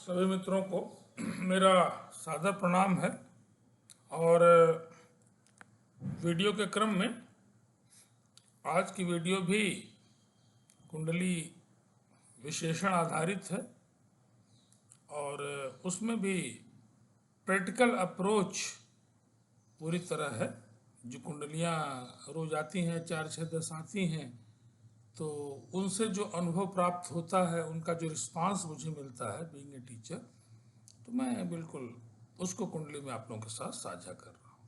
सभी मित्रों को मेरा सादर प्रणाम है। और वीडियो के क्रम में आज की वीडियो भी कुंडली विश्लेषण आधारित है और उसमें भी प्रैक्टिकल अप्रोच पूरी तरह है। जो कुंडलियाँ रोज आती हैं, 4, 6, 10 आती हैं, तो उनसे जो अनुभव प्राप्त होता है, उनका जो रिस्पांस मुझे मिलता है बीइंग ए टीचर, तो मैं बिल्कुल उसको कुंडली में आप लोगों के साथ साझा कर रहा हूँ।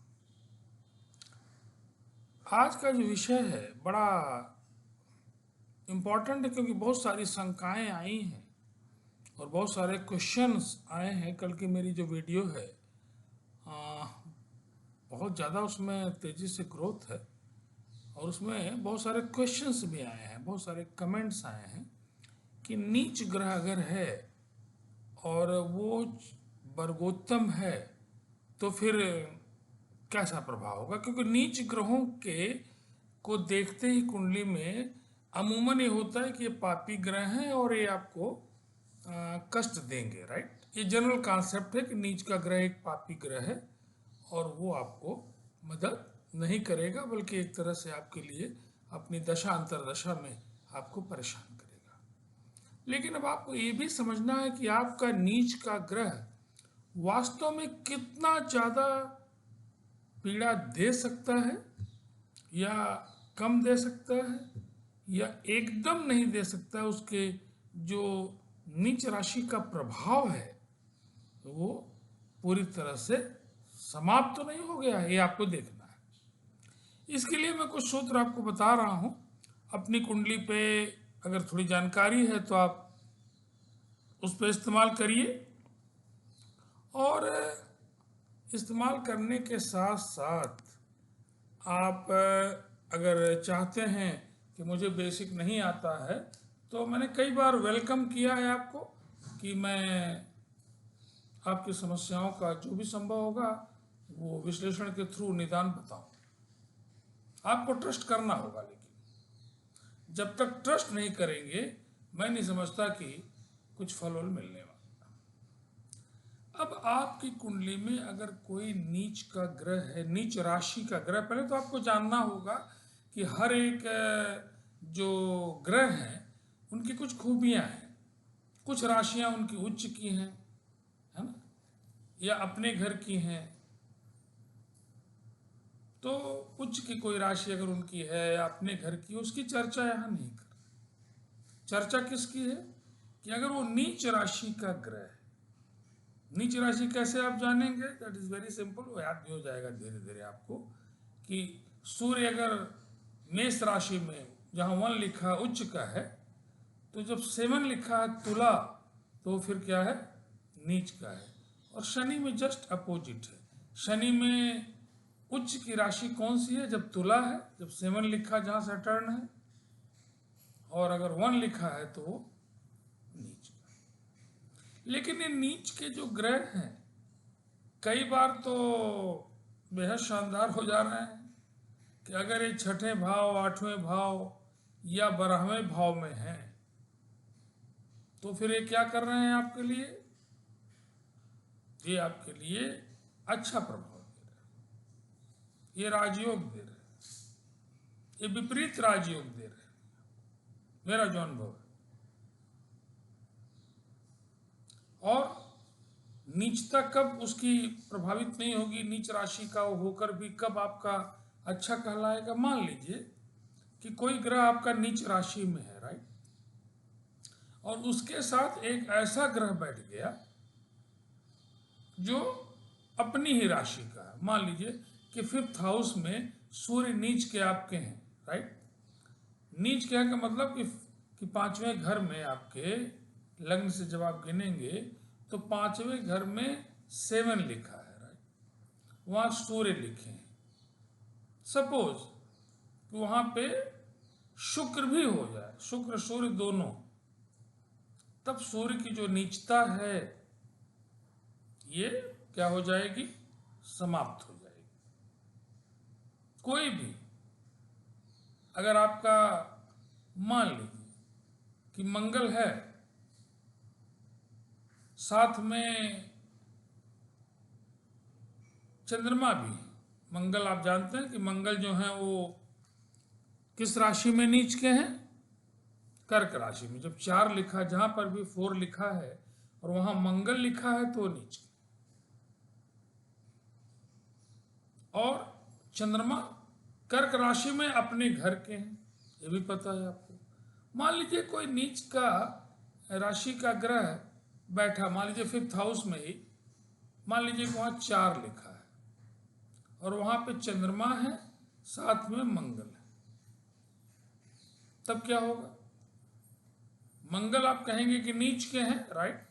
आज का जो विषय है बड़ा इम्पोर्टेंट है, क्योंकि बहुत सारी शंकाएं आई हैं और बहुत सारे क्वेश्चंस आए हैं। कल की मेरी जो वीडियो है बहुत ज़्यादा उसमें तेज़ी से ग्रोथ है और उसमें बहुत सारे क्वेश्चंस भी आए हैं, बहुत सारे कमेंट्स आए हैं कि नीच ग्रह अगर है और वो वर्गोत्तम है तो फिर कैसा प्रभाव होगा। क्योंकि नीच ग्रहों के को देखते ही कुंडली में अमूमन ये होता है कि ये पापी ग्रह हैं और ये आपको कष्ट देंगे, राइट। ये जनरल कॉन्सेप्ट है कि नीच का ग्रह एक पापी ग्रह है और वो आपको मदद नहीं करेगा, बल्कि एक तरह से आपके लिए अपनी दशा अंतरदशा में आपको परेशान करेगा। लेकिन अब आपको ये भी समझना है कि आपका नीच का ग्रह वास्तव में कितना ज़्यादा पीड़ा दे सकता है या कम दे सकता है या एकदम नहीं दे सकता है। उसके जो नीच राशि का प्रभाव है तो वो पूरी तरह से समाप्त तो नहीं हो गया है, ये आपको देखना है। इसके लिए मैं कुछ सूत्र आपको बता रहा हूँ। अपनी कुंडली पे अगर थोड़ी जानकारी है तो आप उस पर इस्तेमाल करिए, और इस्तेमाल करने के साथ साथ आप अगर चाहते हैं कि मुझे बेसिक नहीं आता है, तो मैंने कई बार वेलकम किया है आपको कि मैं आपकी समस्याओं का जो भी संभव होगा वो विश्लेषण के थ्रू निदान बताऊं। आपको ट्रस्ट करना होगा, लेकिन जब तक ट्रस्ट नहीं करेंगे मैं नहीं समझता कि कुछ फल मिलने वाला। अब आपकी कुंडली में अगर कोई नीच का ग्रह है, नीच राशि का ग्रह, पहले तो आपको जानना होगा कि हर एक जो ग्रह हैं उनकी कुछ खूबियां हैं। कुछ राशियां उनकी उच्च की हैं, है ना, या अपने घर की हैं। तो उच्च की कोई राशि अगर उनकी है या अपने घर की, उसकी चर्चा यहाँ नहीं कर। चर्चा किसकी है कि अगर वो नीच राशि का ग्रह है। नीच राशि कैसे आप जानेंगे? दैट इज वेरी सिंपल, वो याद भी हो जाएगा धीरे धीरे आपको कि सूर्य अगर मेष राशि में जहाँ 1 लिखा उच्च का है, तो जब 7 लिखा है तुला, तो फिर क्या है? नीच का है। और शनि में जस्ट अपोजिट है। शनि में उच्च की राशि कौन सी है? जब तुला है, जब 7 लिखा जहाँ सैटर्न है, और अगर 1 लिखा है तो नीच का। लेकिन ये नीच के जो ग्रह हैं कई बार तो बेहद शानदार हो जा रहे हैं कि अगर ये 6ठे भाव, 8वें भाव या 12वें भाव में हैं, तो फिर ये क्या कर रहे हैं आपके लिए? ये आपके लिए अच्छा प्रभाव दे रहे हैं, ये राजयोग दे रहे हैं, ये विपरीत राजयोग दे रहे हैं, मेरा जो अनुभव है। और नीचता कब उसकी प्रभावित नहीं होगी, नीच राशि का होकर भी कब आपका अच्छा कहलाएगा? मान लीजिए कि कोई ग्रह आपका नीच राशि में है, राइट, और उसके साथ एक ऐसा ग्रह बैठ गया जो अपनी ही राशि का है। मान लीजिए कि 5th हाउस में सूर्य नीच के आपके हैं, राइट। नीच क्या का मतलब कि 5वें घर में आपके लग्न से जब आप गिनेंगे तो 5वें घर में 7 लिखा है, राइट, वहाँ सूर्य लिखे हैं। सपोज कि वहाँ पे शुक्र भी हो जाए, शुक्र सूर्य दोनों, तब सूर्य की जो नीचता है ये क्या हो जाएगी? समाप्त हो जाएगी। कोई भी अगर आपका मान लीजिए कि मंगल है साथ में चंद्रमा भी। मंगल आप जानते हैं कि मंगल जो है वो किस राशि में नीच के हैं? कर्क राशि में। जब 4 लिखा, जहां पर भी 4 लिखा है और वहां मंगल लिखा है तो नीच के। और चंद्रमा कर्क राशि में अपने घर के हैं, ये भी पता है आपको। मान लीजिए कोई नीच का राशि का ग्रह बैठा, मान लीजिए 5th हाउस में ही, मान लीजिए वहां 4 लिखा है और वहां पे चंद्रमा है, साथ में मंगल है, तब क्या होगा? मंगल आप कहेंगे कि नीच के हैं, राइट,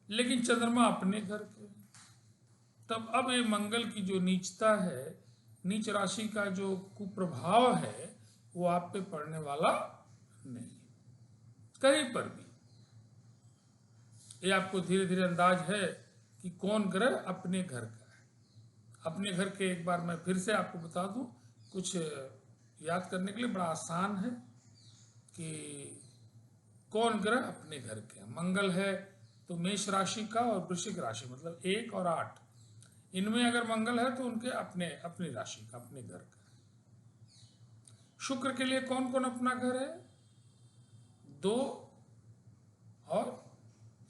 लेकिन चंद्रमा अपने घर के हैं। तब अब ये मंगल की जो नीचता है, नीच राशि का जो कुप्रभाव है, वो आप पे पड़ने वाला नहीं कहीं पर भी। ये आपको धीरे धीरे अंदाज है कि कौन ग्रह अपने घर का है। अपने घर के एक बार मैं फिर से आपको बता दूं, कुछ याद करने के लिए बड़ा आसान है कि कौन ग्रह अपने घर के हैं। मंगल है तो मेष राशि का और वृश्चिक राशि, मतलब 1 और 8, इनमें अगर मंगल है तो उनके अपने अपनी राशि का, अपने घर का। शुक्र के लिए कौन कौन अपना घर है? 2 और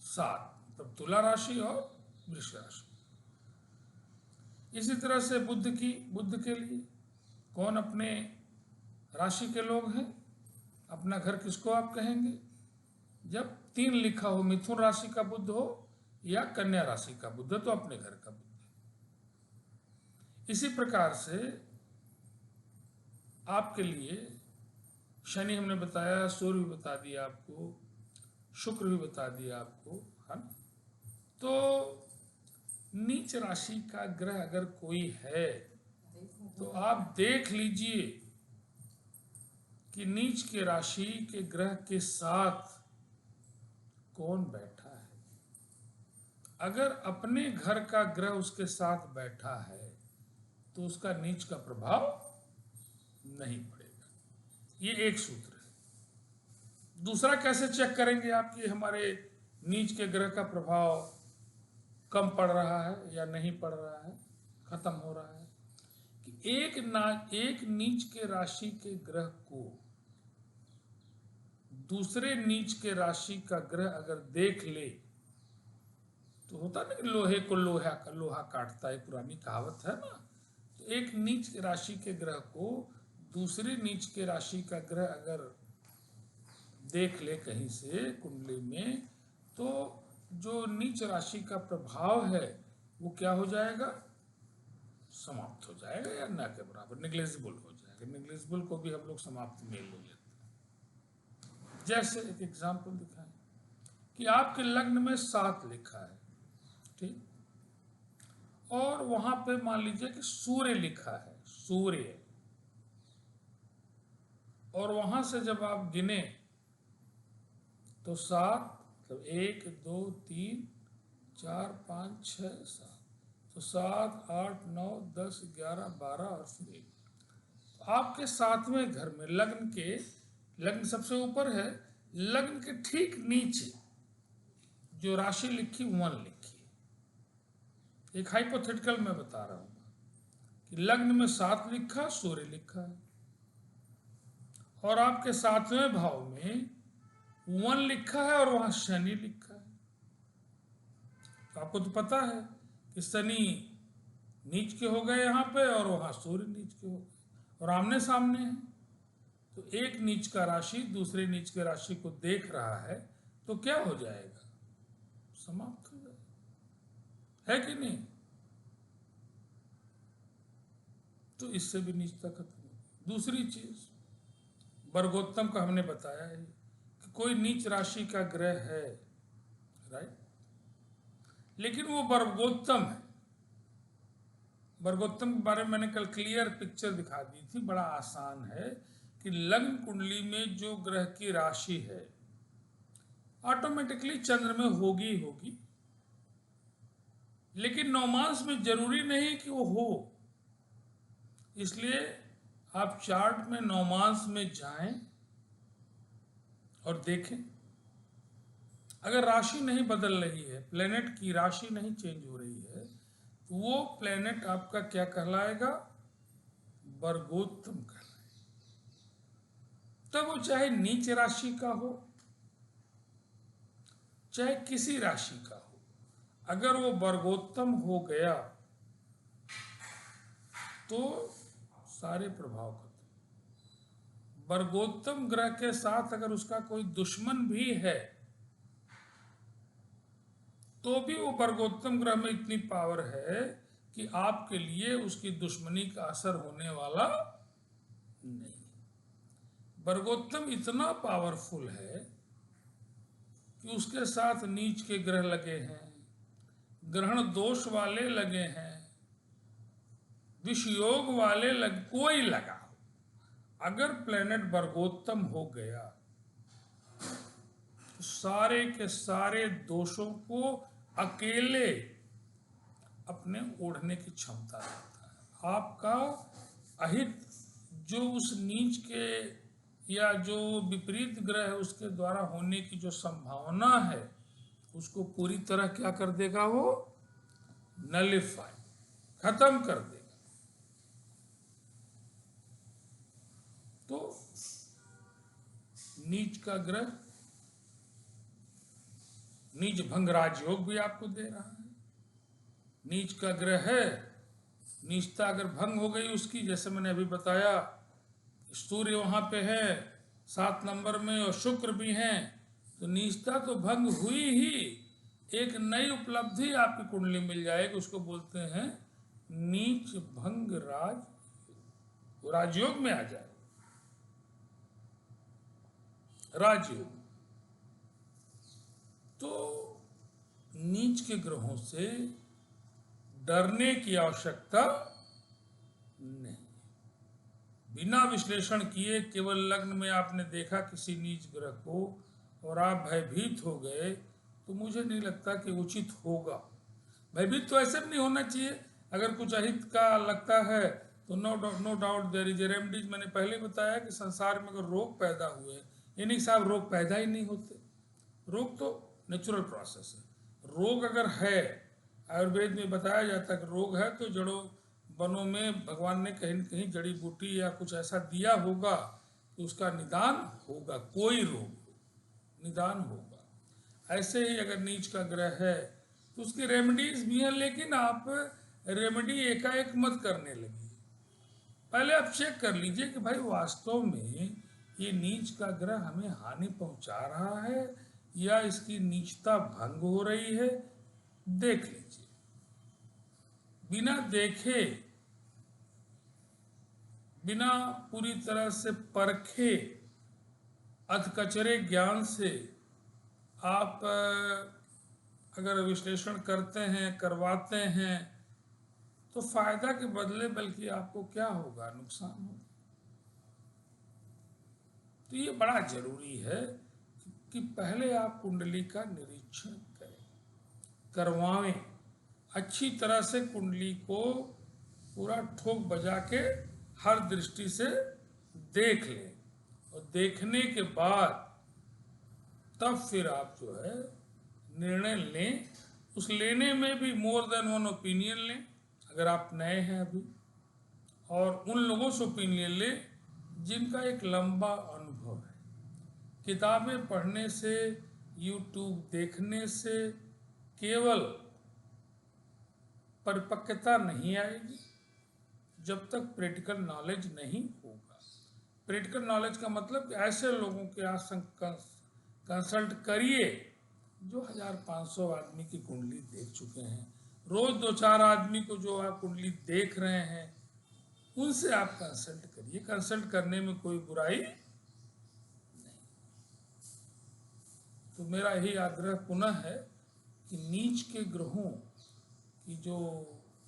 7, मतलब तुला राशि और वृष राशि। इसी तरह से बुध के लिए कौन अपने राशि के लोग हैं? अपना घर किसको आप कहेंगे? जब 3 लिखा हो, मिथुन राशि का बुध हो या कन्या राशि का बुध है, तो अपने घर का बुध। इसी प्रकार से आपके लिए शनि हमने बताया, सूर्य भी बता दिया आपको, शुक्र भी बता दिया आपको, है ना? तो नीच राशि का ग्रह अगर कोई है तो आप देख लीजिए कि नीच के राशि के ग्रह के साथ कौन बैठा है। अगर अपने घर का ग्रह उसके साथ बैठा है तो उसका नीच का प्रभाव नहीं पड़ेगा। ये एक सूत्र है। दूसरा कैसे चेक करेंगे आप कि हमारे नीच के ग्रह का प्रभाव कम पड़ रहा है या नहीं पड़ रहा है, खत्म हो रहा है? कि एक नीच के राशि के ग्रह को दूसरे नीच के राशि का ग्रह अगर देख ले तो होता ना कि लोहे को लोहा काटता है, पुरानी कहावत है ना। तो एक नीच राशि के ग्रह को दूसरे नीच के राशि का ग्रह अगर देख ले कहीं से कुंडली में, तो जो नीच राशि का प्रभाव है वो क्या हो जाएगा? समाप्त हो जाएगा, या ना के बराबर, निग्लेजिबल हो जाएगा। निग्लेजिबल को भी हम लोग समाप्त में ले लेते हैं। जैसे एक एग्जाम्पल दिखाएं कि आपके लग्न में 7 लिखा है, ठीक, और वहां पे मान लीजिए कि सूर्य लिखा है, सूर्य, और वहां से जब आप गिने तो 7, मतलब 1 2 3 4 5 6 7, तो 7 8 9 10 11 12 और फिर 1। तो आपके 7वें घर में लग्न सबसे ऊपर है, लग्न के ठीक नीचे जो राशि लिखी 1 लिखी। एक हाइपोथेटिकल मैं बता रहा हूं कि लग्न में 7 लिखा, सूर्य लिखा है, और आपके 7वें भाव में 1 लिखा है और वहां शनि लिखा है। तो आपको तो पता है कि शनि नीच के हो गए यहाँ पे और वहां सूर्य नीच के हो गए और आमने सामने है। तो एक नीच का राशि दूसरे नीच के राशि को देख रहा है तो क्या हो जाएगा? समाप्त हो जाएगा, है कि नहीं? तो इससे भी नीचता खत्म हो। दूसरी चीज, वर्गोत्तम का हमने बताया है कि कोई नीच राशि का ग्रह है, राइट, लेकिन वो वर्गोत्तम है। वर्गोत्तम के बारे में मैंने कल क्लियर पिक्चर दिखा दी थी। बड़ा आसान है कि लग्न कुंडली में जो ग्रह की राशि है ऑटोमेटिकली चंद्र में होगी ही होगी, लेकिन नवमांश में जरूरी नहीं कि वो हो। इसलिए आप चार्ट में नवमांश में जाएं और देखें। अगर राशि नहीं बदल रही है, प्लेनेट की राशि नहीं चेंज हो रही है, तो वो प्लेनेट आपका क्या कहलाएगा? वर्गोत्तम कहलाएगा। तब वो चाहे नीच राशि का हो, चाहे किसी राशि का हो, अगर वो वर्गोत्तम हो गया तो सारे प्रभाव खत्म। वर्गोत्तम ग्रह के साथ अगर उसका कोई दुश्मन भी है तो भी वो वर्गोत्तम ग्रह में इतनी पावर है कि आपके लिए उसकी दुश्मनी का असर होने वाला नहीं। वर्गोत्तम इतना पावरफुल है कि उसके साथ नीच के ग्रह लगे हैं, ग्रहण दोष वाले लगे हैं, विषयोग वाले कोई लगा हो, अगर प्लेनेट वर्गोत्तम हो गया तो सारे के सारे दोषों को अकेले अपने ओढ़ने की क्षमता रखता है। आपका अहित जो उस नीच के या जो विपरीत ग्रह है उसके द्वारा होने की जो संभावना है उसको पूरी तरह क्या कर देगा? वो नलिफाई, खत्म कर देगा। तो नीच का ग्रह नीच भंग राजयोग भी आपको दे रहा है। नीच का ग्रह है, नीचता अगर भंग हो गई उसकी, जैसे मैंने अभी बताया सूर्य वहां पे है 7 नंबर में और शुक्र भी हैं, तो नीचता तो भंग हुई ही, एक नई उपलब्धि आपकी कुंडली मिल जाएगी, उसको बोलते हैं नीच भंग राजयोग में आ जाए। राजयोग तो नीच के ग्रहों से डरने की आवश्यकता नहीं। बिना विश्लेषण किए केवल लग्न में आपने देखा किसी नीच ग्रह को और आप भयभीत हो गए, तो मुझे नहीं लगता कि उचित होगा। भयभीत तो ऐसे भी नहीं होना चाहिए। अगर कुछ अहित का लगता है तो no doubt there is a remedies. मैंने पहले बताया कि संसार में अगर रोग पैदा हुए, ये नहीं साहब रोग पैदा ही नहीं होते, रोग तो नेचुरल प्रोसेस है। रोग अगर है, आयुर्वेद में बताया जाता है कि रोग है तो जड़ों वनों में भगवान ने कहीं कहीं जड़ी बूटी या कुछ ऐसा दिया होगा कि उसका निदान होगा, कोई रोग निदान होगा। ऐसे ही अगर नीच का ग्रह है तो उसकी रेमेडीज भी हैं, लेकिन आप रेमेडी एकाएक मत करने लगिए। पहले आप चेक कर लीजिए कि भाई वास्तव में ये नीच का ग्रह हमें हानि पहुंचा रहा है या इसकी नीचता भंग हो रही है, देख लीजिए। बिना देखे, बिना पूरी तरह से परखे, अधकचरे ज्ञान से आप अगर विश्लेषण करते हैं, करवाते हैं, तो फायदा के बदले बल्कि आपको क्या होगा? नुकसान होगा। तो ये बड़ा जरूरी है कि पहले आप कुंडली का निरीक्षण करें, करवाएं, अच्छी तरह से कुंडली को पूरा ठोक बजा के हर दृष्टि से देख लें, और देखने के बाद तब फिर आप जो है निर्णय लें। उस लेने में भी मोर देन वन ओपिनियन लें अगर आप नए हैं अभी, और उन लोगों से ओपिनियन लें जिनका एक लंबा अनुभव है। किताबें पढ़ने से, यूट्यूब देखने से केवल परिपक्वता नहीं आएगी जब तक प्रैक्टिकल नॉलेज नहीं होगा। प्रैक्टिकल नॉलेज का मतलब ऐसे लोगों के यहाँ कंसल्ट करिए जो 1500 आदमी की कुंडली देख चुके हैं। रोज 2-4 आदमी को जो आप कुंडली देख रहे हैं उनसे आप कंसल्ट करिए। कंसल्ट करने में कोई बुराई नहीं। तो मेरा यही आग्रह पुनः है कि नीच के ग्रहों की जो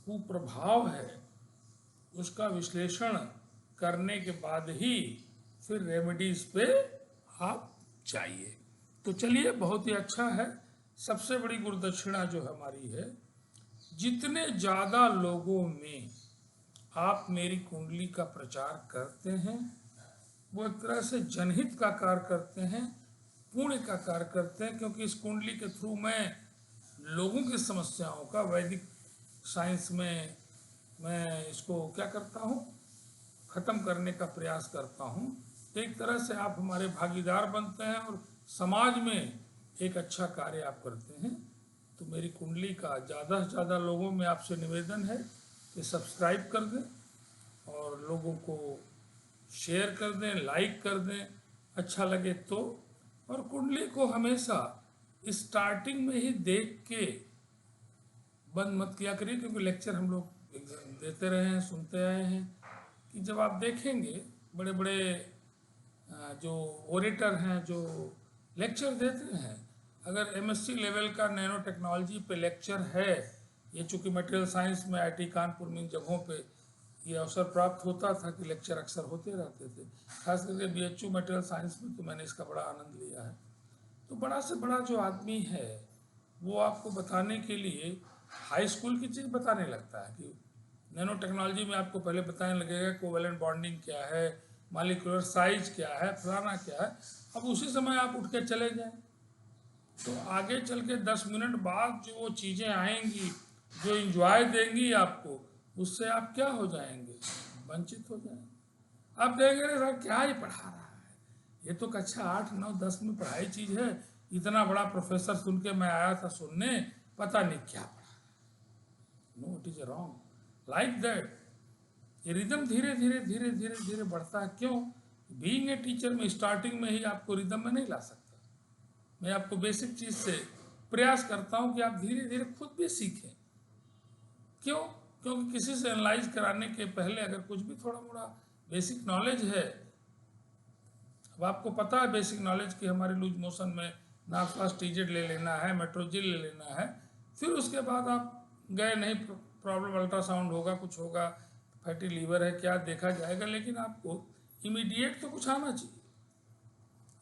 कुप्रभाव है उसका विश्लेषण करने के बाद ही फिर रेमेडीज पे आप जाइए। तो चलिए, बहुत ही अच्छा है। सबसे बड़ी गुरुदक्षिणा जो हमारी है, जितने ज़्यादा लोगों में आप मेरी कुंडली का प्रचार करते हैं, वो एक तरह से जनहित का कार्य करते हैं, पुण्य का कार्य करते हैं, क्योंकि इस कुंडली के थ्रू मैं लोगों की समस्याओं का वैदिक साइंस में मैं इसको क्या करता हूँ, ख़त्म करने का प्रयास करता हूँ। तो एक तरह से आप हमारे भागीदार बनते हैं और समाज में एक अच्छा कार्य आप करते हैं। तो मेरी कुंडली का ज़्यादा से ज़्यादा लोगों में आपसे निवेदन है कि सब्सक्राइब कर दें और लोगों को शेयर कर दें, लाइक कर दें अच्छा लगे तो। और कुंडली को हमेशा स्टार्टिंग में ही देख के बंद मत किया करिए, क्योंकि लेक्चर हम लोग देते रहे हैं, सुनते आए हैं कि जब आप देखेंगे बड़े बड़े जो ओरेटर हैं, जो लेक्चर देते हैं, अगर एमएससी लेवल का नैनो टेक्नोलॉजी पे लेक्चर है, ये चूँकि मटेरियल साइंस में आईटी कानपुर में जगहों पे ये अवसर प्राप्त होता था कि लेक्चर अक्सर होते रहते थे, खास करके बीएचयू मटेरियल साइंस में तो मैंने इसका बड़ा आनंद लिया है। तो बड़ा से बड़ा जो आदमी है वो आपको बताने के लिए हाई स्कूल की चीज़ बताने लगता है कि नैनो टेक्नोलॉजी में आपको पहले बताने लगेगा कोवेलेंट बॉन्डिंग क्या है, मॉलिक्यूलर साइज क्या है, फलाना क्या है। अब उसी समय आप उठ के चले जाएं तो आगे चल के 10 मिनट बाद जो वो चीज़ें आएंगी जो इंजॉय देंगी आपको, उससे आप क्या हो जाएंगे, वंचित हो जाएंगे। आप कहेंगे अरे सर क्या ही पढ़ा रहा है, ये तो कक्षा 8, 9, 10 में पढ़ाई चीज़ है, इतना बड़ा प्रोफेसर सुन के मैं आया था सुनने, पता नहीं क्या पढ़ा। No, it is wrong like that. ये रिदम धीरे धीरे धीरे धीरे धीरे बढ़ता है। क्यों? बीइंग ए टीचर में स्टार्टिंग में ही आपको रिदम में नहीं ला सकता। मैं आपको बेसिक चीज़ से प्रयास करता हूँ कि आप धीरे धीरे खुद भी सीखें। क्यों? क्योंकि किसी से एनालाइज कराने के पहले अगर कुछ भी थोड़ा मोड़ा बेसिक नॉलेज है, अब आपको पता है बेसिक नॉलेज कि हमारे लूज मोशन में नाफास्टीजेड ले लेना है, मेट्रोजिल ले लेना है, फिर उसके बाद आप गए नहीं, प्रॉब्लम अल्ट्रासाउंड होगा, कुछ होगा, फैटी लीवर है क्या देखा जाएगा, लेकिन आपको इमीडिएट तो कुछ आना चाहिए।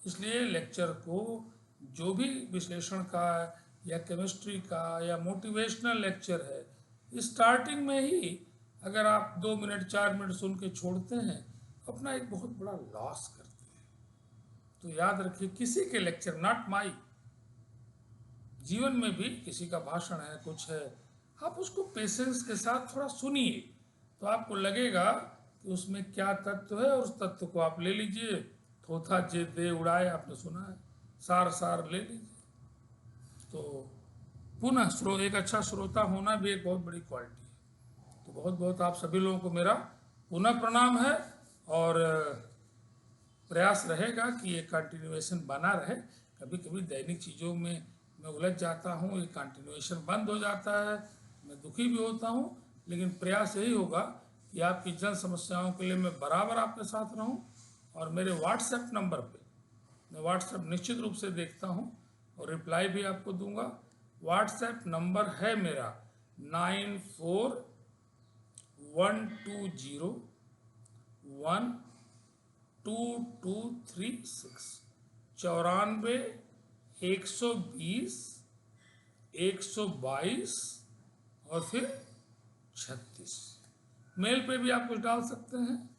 इसलिए लेक्चर को जो भी विश्लेषण का या केमिस्ट्री का या मोटिवेशनल लेक्चर है, स्टार्टिंग में ही अगर आप 2 मिनट 4 मिनट सुन के छोड़ते हैं अपना एक बहुत बड़ा लॉस करते हैं। तो याद रखिए, किसी के लेक्चर, नॉट माई, जीवन में भी किसी का भाषण है, कुछ है, आप उसको पेशेंस के साथ थोड़ा सुनिए तो आपको लगेगा कि उसमें क्या तत्व है और उस तत्व को आप ले लीजिए। थोथा जे दे उड़ाए, आपने सुना है, सार सार ले लीजिए। तो पुनः एक अच्छा श्रोता होना भी एक बहुत बड़ी क्वालिटी है। तो बहुत बहुत आप सभी लोगों को मेरा पुनः प्रणाम है और प्रयास रहेगा कि ये कंटिन्यूएशन बना रहे। कभी कभी दैनिक चीज़ों में मैं उलझ जाता हूँ, ये कंटिन्यूएशन बंद हो जाता है, मैं दुखी भी होता हूँ, लेकिन प्रयास यही होगा कि आपकी जन समस्याओं के लिए मैं बराबर आपके साथ रहूँ। और मेरे व्हाट्सएप नंबर पे, मैं व्हाट्सएप निश्चित रूप से देखता हूँ और रिप्लाई भी आपको दूंगा। व्हाट्सएप नंबर है मेरा 9412012236, 94 120 122 और फिर 36। मेल पे भी आप कुछ डाल सकते हैं,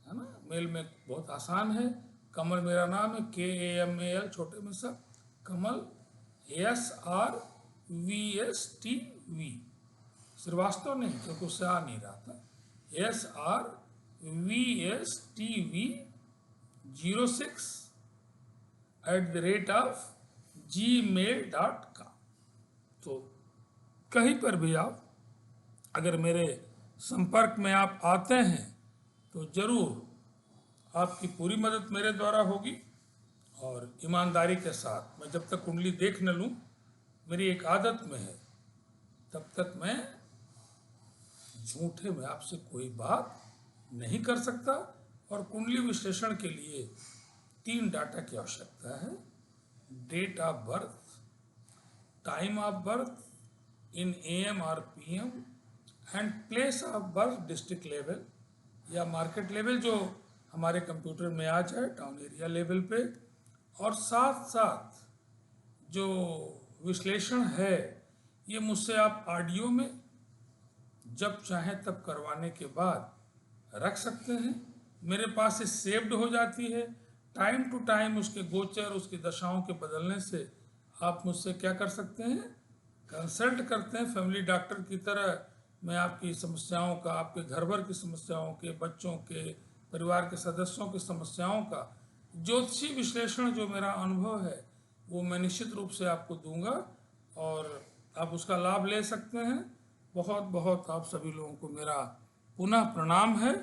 है ना। मेल में बहुत आसान है। कमल मेरा नाम है, KAMAL, छोटे में सब, कमल, SRVSTV, श्रीवास्तव नहीं क्योंकि उससे आ नहीं रहा था, SRVSTV06@gmail.com। तो कहीं पर भी आप अगर मेरे संपर्क में आप आते हैं तो जरूर आपकी पूरी मदद मेरे द्वारा होगी। और ईमानदारी के साथ, मैं जब तक कुंडली देख न लूँ, मेरी एक आदत में है, तब तक मैं झूठे में आपसे कोई बात नहीं कर सकता। और कुंडली विश्लेषण के लिए 3 डाटा की आवश्यकता है: date of birth, time of birth in AM और PM, and place of birth district level या मार्केट लेवल जो हमारे कंप्यूटर में आ जाए, टाउन एरिया लेवल पे। और साथ साथ जो विश्लेषण है ये मुझसे आप ऑडियो में जब चाहें तब करवाने के बाद रख सकते हैं। मेरे पास ये सेव्ड हो जाती है, टाइम टू टाइम उसके गोचर, उसकी दशाओं के बदलने से आप मुझसे क्या कर सकते हैं, कंसल्ट करते हैं। फैमिली डॉक्टर की तरह मैं आपकी समस्याओं का, आपके घर भर की समस्याओं के, बच्चों के, परिवार के सदस्यों की समस्याओं का ज्योतिषी विश्लेषण जो मेरा अनुभव है वो मैं निश्चित रूप से आपको दूंगा और आप उसका लाभ ले सकते हैं। बहुत बहुत आप सभी लोगों को मेरा पुनः प्रणाम है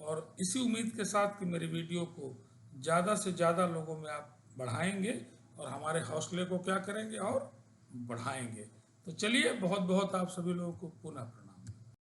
और इसी उम्मीद के साथ कि मेरी वीडियो को ज़्यादा से ज़्यादा लोगों में आप बढ़ाएंगे और हमारे हौसले को क्या करेंगे और बढ़ाएंगे। तो चलिए, बहुत बहुत आप सभी लोगों को पुनः प्रणाम।